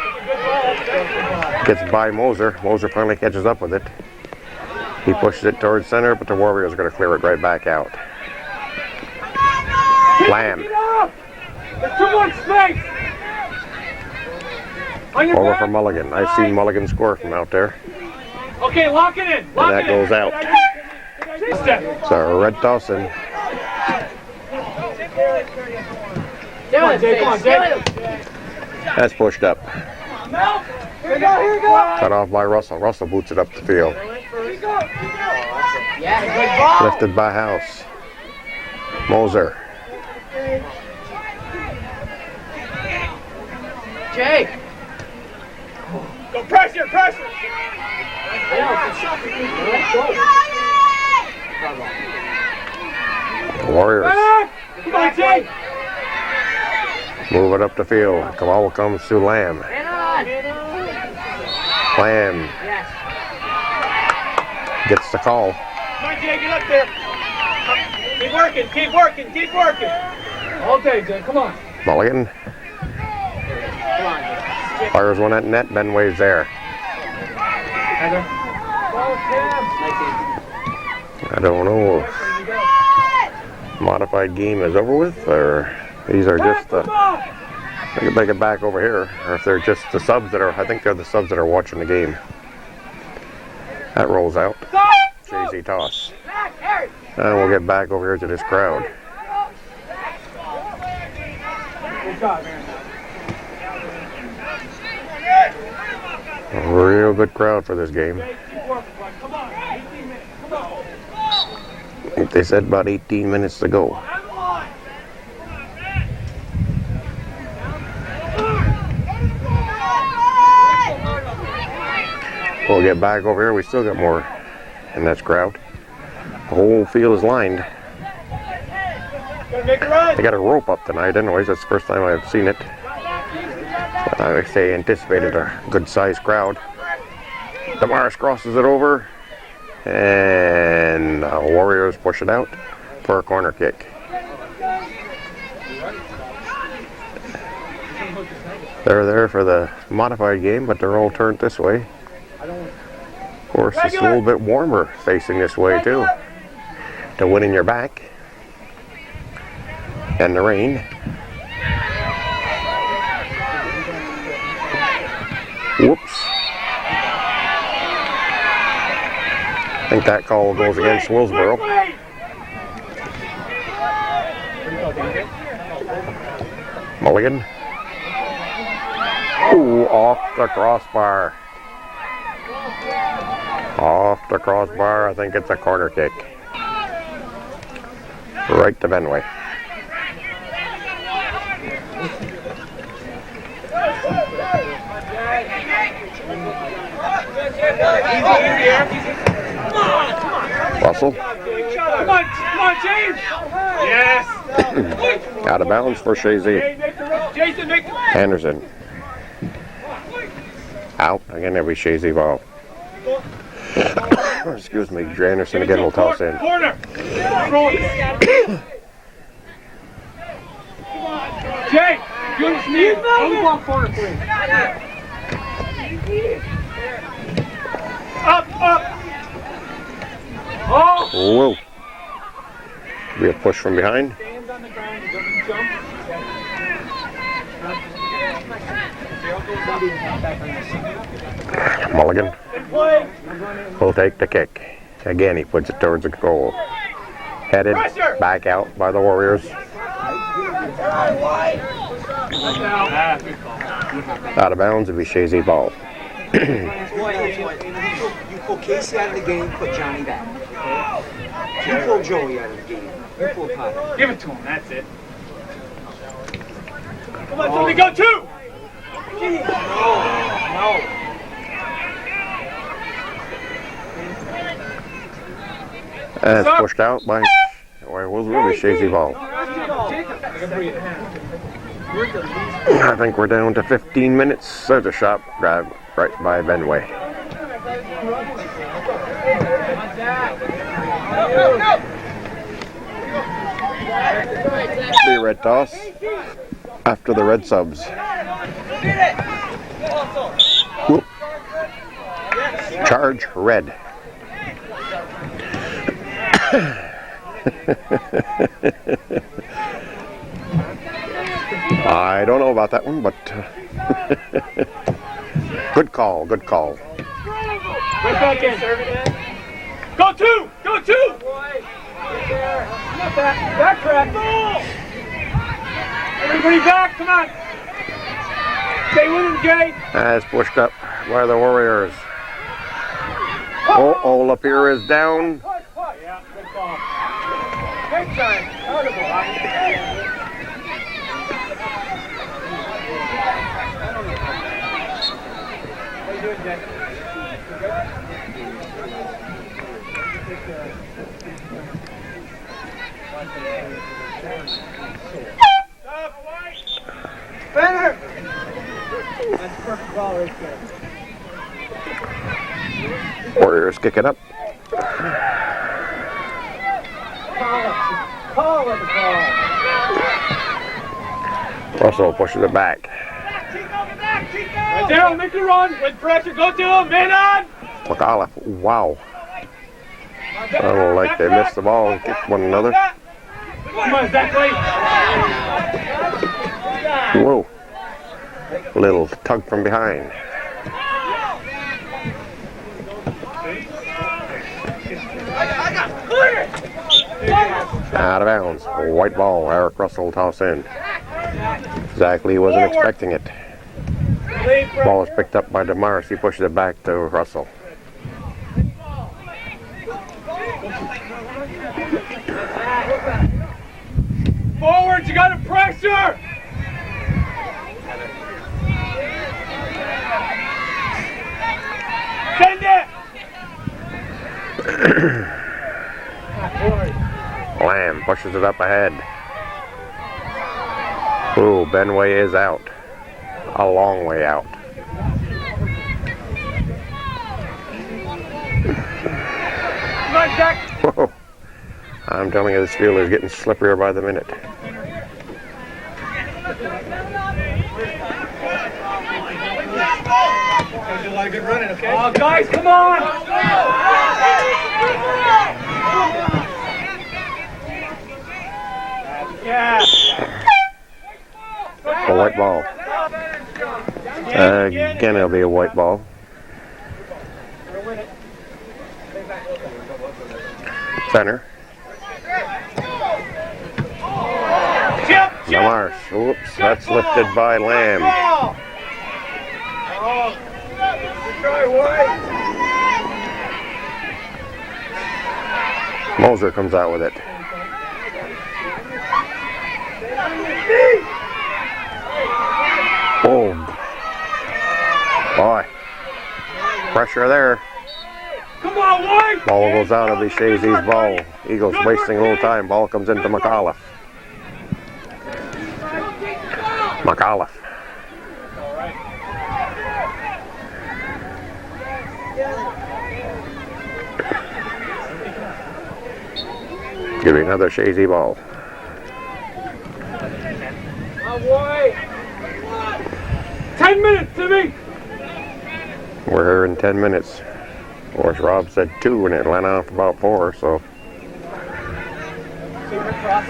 Gets by Moser. Moser finally catches up with it. He pushes it towards center, but the Warriors are going to clear it right back out. Lamb. There's too much space. Over for Mulligan. I've seen Mulligan score from out there. Okay, lock it in. And that goes out. So Red Dawson. Come on, Jay. That's pushed up. Here we go. Cut off by Russell. Russell boots it up the field. Yeah, good ball. Lifted by House. Moser. Jay. Go pressure. Warriors Come on, Jay. move it up the field. Kamal comes to Lamb. Man on. Lamb Yes. gets the call. Come on, Jay, get up there. Keep working. All day, Jay, come on. Mulligan Come on. fires one at net. Ben waves there. I don't know if modified game is over with, or these are just they can take it back over here, or if they're just the subs that are. I think they're the subs that are watching the game. That rolls out. Chazy toss. And we'll get back over here to this crowd. A real good crowd for this game. I think they said about 18 minutes to go. We'll get back over here. We still got more in this crowd. The whole field is lined. They got a rope up tonight anyways. That's the first time I've seen it. They anticipated a good-sized crowd. Damaris crosses it over, and the Warriors push it out for a corner kick. They're there for the modified game, but they're all turned this way. Of course, it's a little bit warmer facing this way too. The wind in your back and the rain. Whoops. I think that call goes against Willsboro. Mulligan. Ooh, off the crossbar. Off the crossbar. I think it's a corner kick. Right to Benway. Russell. Come on, James. Yes. Out of bounds for Chazy. Jason, make the Anderson. Out. Again, every Chazy ball. Excuse me. Dre Anderson again will toss in. corner. Jay, you understand? On the ball corner, please. Up. Oh! Whoa. We have push from behind. Stands on the ground, he doesn't jump. Mulligan will take the kick. Again, he puts it towards the goal. Headed back out by the Warriors. Out of bounds, it'll be Chazy ball. You pull Casey out of the game, put Johnny back. You pull Joey out of the game, you pull Tyler. Give it to him, that's it. Come on, somebody go two! No. And it's pushed out by Willsboro, Chazy ball. I think we're down to 15 minutes. There's a shot grab right by Benway. Be a red toss after the red subs. Whoop. Charge red. I don't know about that one, but good call, good call. Right back in. Go two! Go two! Backtrack! Everybody back, come on! Stay with him, Jay! As pushed up by the Warriors. Oh, Lapeer is down. Yeah, good call. Big time. How you doing, Jay? Benner! That's a perfect ball right there. Warriors kick it up. Call it the ball. Russell pushes it back. Right there, make the run with pressure. Go to him, man on! McAuliffe, wow. I don't like they missed the ball and kicked one another. Come on, Zachary. Whoa. Little tug from behind. Out of bounds. White ball. Eric Russell toss in. Exactly, wasn't expecting it. Ball is picked up by DeMars. He pushes it back to Russell. Forward, you got to pressure! Send it! Lamb pushes it up ahead. Ooh, Benway is out. A long way out. Come on, Jack! Whoa. I'm telling you, this field is getting slipperier by the minute. Do a lot of good running, okay? Oh, guys, come on! Yeah. A white ball. Again, it'll be a white ball. Center. Lamarche. Oops, that's lifted by Lamb. Moser comes out with it. Oh, boy. Pressure there. Come on, White! Ball goes out of the Chazy's ball. Eagles wasting a little time. Ball comes into McAuliffe. McAuliffe. Give me another Chazy ball. 10 minutes, Timmy! We're here in 10 minutes. Of course, Rob said 2 and it went off about 4, so.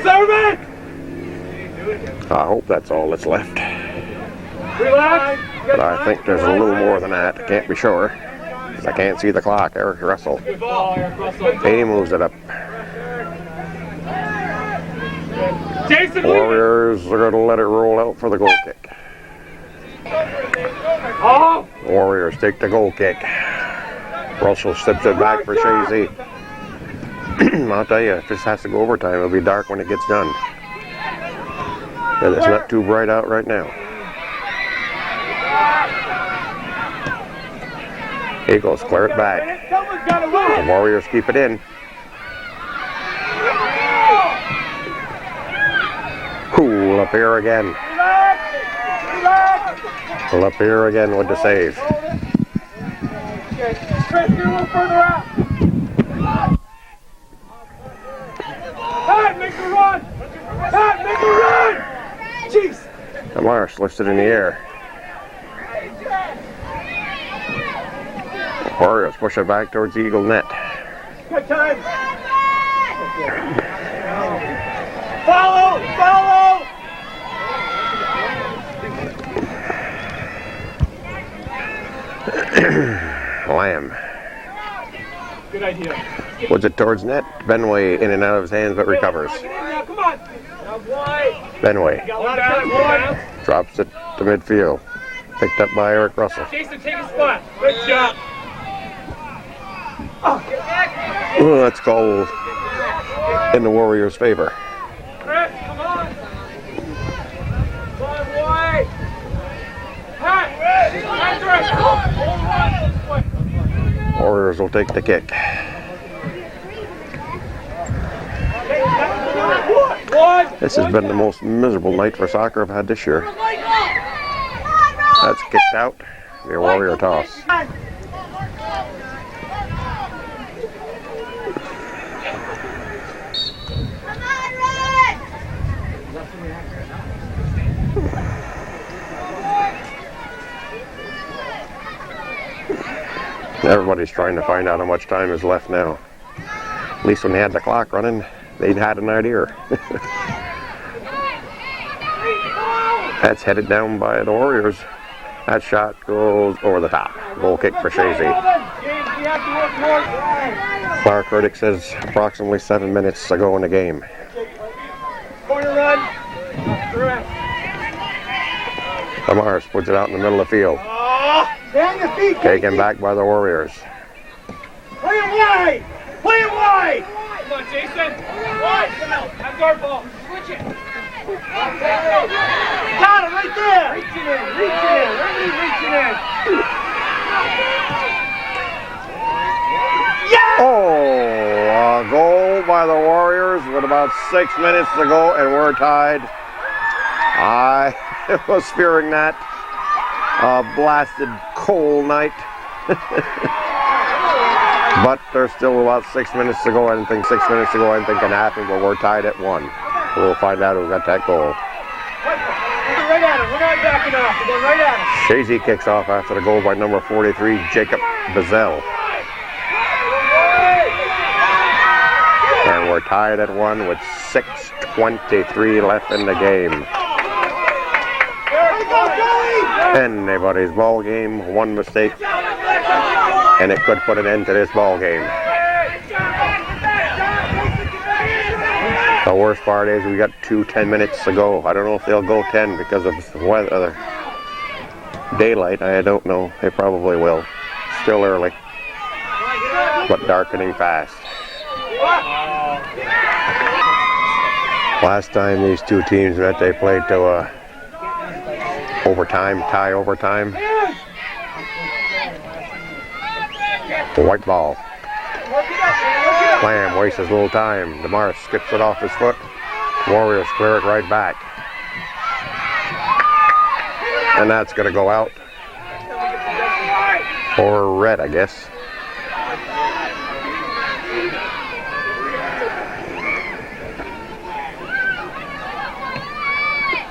Serve it! I hope that's all that's left. Relax! But I think there's a little more than that. Can't be sure. Because I can't see the clock. Eric Russell. Good ball, Eric Russell. He moves it up. Jason, Warriors are going to let it roll out for the goal kick. oh! Warriors take the goal kick. Russell slips it back for Chazy. I'll tell you, if this has to go overtime, it'll be dark when it gets done. And it's not too bright out right now. Eagles clear it back. Someone's got to move! The Warriors keep it in. Lapierre again. Lapierre again with the save. Okay, Chris, get a little further out. Pat, make a run! Pat, make a run! Jeez! Marsh lifts it in the air. Warriors push it back towards the Eagle net. Good time! Follow! Follow! Lamb Good idea. puts it towards net. Benway in and out of his hands but recovers. Now, come on! Now, boy! Benway Got one down, boy! drops it to midfield. Picked up by Eric Russell. Jason, take a spot. Good job. Oh, that's called in the Warriors' favor. Chris, come on. Come on, boy. Pat, Warriors will take the kick. This has been the most miserable night for soccer I've had this year. That's kicked out. The Warrior toss. Everybody's trying to find out how much time is left now. At least when they had the clock running, they'd had an idea. That's headed down by the Warriors. That shot goes over the top. Goal kick for Chazy. Clark Riddick says approximately 7 minutes to go in the game. Corner run. Correct. Amars puts it out in the middle of the field. Stay on your feet. Taken back by the Warriors. Play it wide. Play it wide. Come on, Jason. Wide. Come out. Have our ball. Switch it. Got it right there. Reach it in. Reach it in. Everybody reach it in. Yeah! Oh, a goal by the Warriors with about 6 minutes to go, and we're tied. I was fearing that. A blasted cold night. But there's still about 6 minutes to go. I didn't think 6 minutes to go anything can happen, but we're tied at 1. We'll find out who got that goal. Right at him. We're not backing off. We're going right at him. Chazy kicks off after the goal by number 43, Jacob Bazell. And we're tied at 1 with 6:23 left in the game. Anybody's ball game, one mistake, and it could put an end to this ball game. The worst part is we got 10 minutes to go. I don't know if they'll go 10 because of weather. Daylight, I don't know. They probably will. Still early, but darkening fast. Last time these two teams met, they played to overtime, tie overtime. White ball. Lamb wastes his little time. DeMar skips it off his foot. Warriors clear it right back. And that's going to go out. Or red, I guess.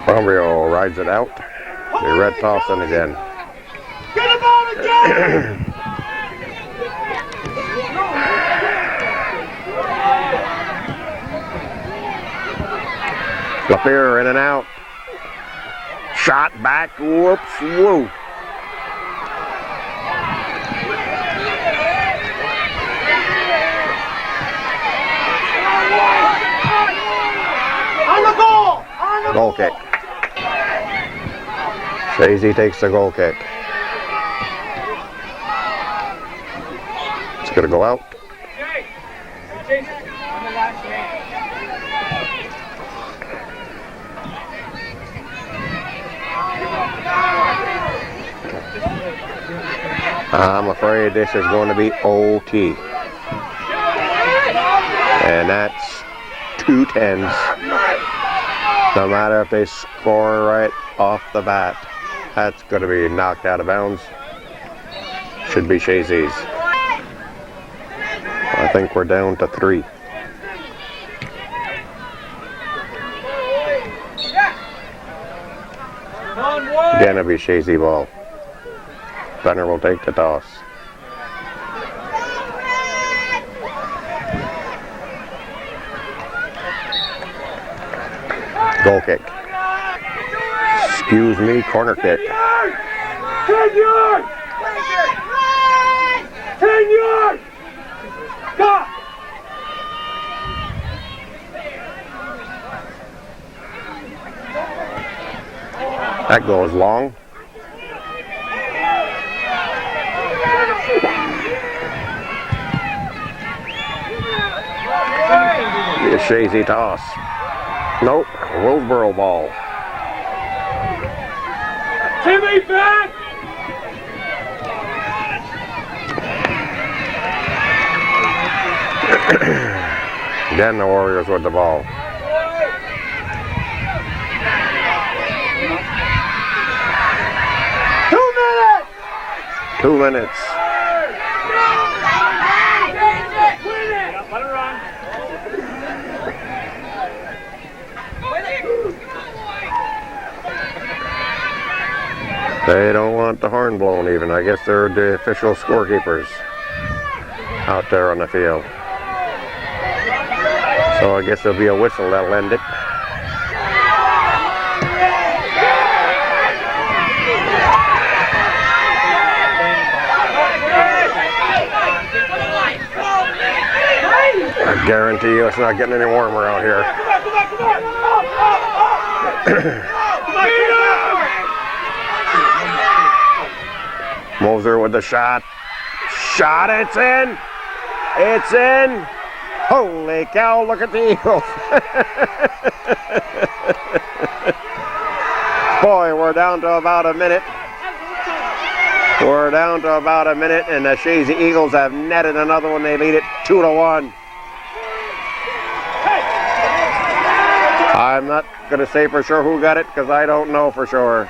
Romeo rides it out. The red toss in again. Get him on again! Lapierre in and out. Shot back. Whoops. Woo. On the goal! On the Goal kick. Chazy takes the goal kick. It's going to go out. Jay! Jason, on the last man. I'm afraid this is going to be OT. And that's 2 10s. No matter if they score right off the bat, that's going to be knocked out of bounds. Should be Chazy's. I think we're down to 3. Again, it'll be Chazy ball. Benner will take the toss. Goal kick. Excuse me, corner kick. 10 yards! 10 yards! Stop! That goes long. The Chazy toss. Nope, Willsboro ball. Timmy back! Again, the Warriors with the ball. Two minutes. Let it run. They don't want the horn blown even. I guess they're the official scorekeepers out there on the field. So I guess there'll be a whistle that'll end it. I guarantee you it's not getting any warmer out here. Moser with the shot. Shot, it's in. It's in. Holy cow, look at the Eagles. Boy, we're down to about a minute. We're down to about a minute, and the Chazy Eagles have netted another one. They lead it 2-1. I'm not going to say for sure who got it because I don't know for sure.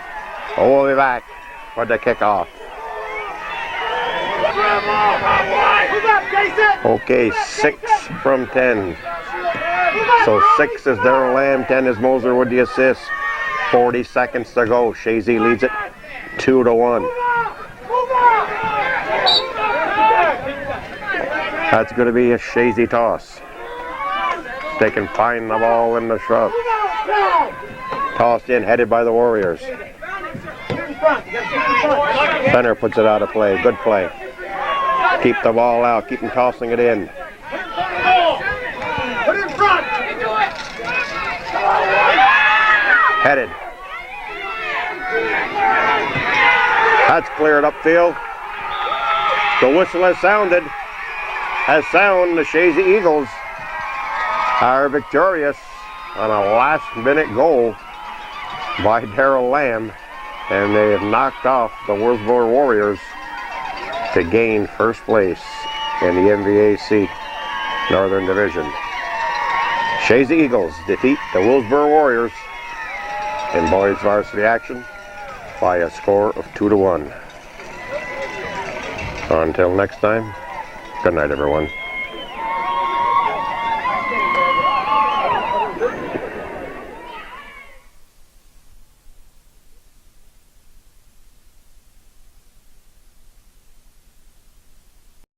But we'll be back for the kickoff. Okay, 6 from 10. So 6 is Darrell Lamb, 10 is Moser with the assist. 40 seconds to go. Chazy leads it 2-1. That's going to be a Chazy toss. They can find the ball in the shrub. Tossed in, headed by the Warriors. Center puts it out of play. Good play. Keep the ball out. Keep them tossing it in. Put it in front. Headed. That's cleared upfield. The whistle has sounded. The Chazy Eagles are victorious on a last-minute goal by Darrell Lamb, and they have knocked off the Willsboro Warriors to gain first place in the MVAC Northern Division. Chazy Eagles defeat the Willsboro Warriors in boys varsity action by a score of 2-1. Until next time, good night, everyone.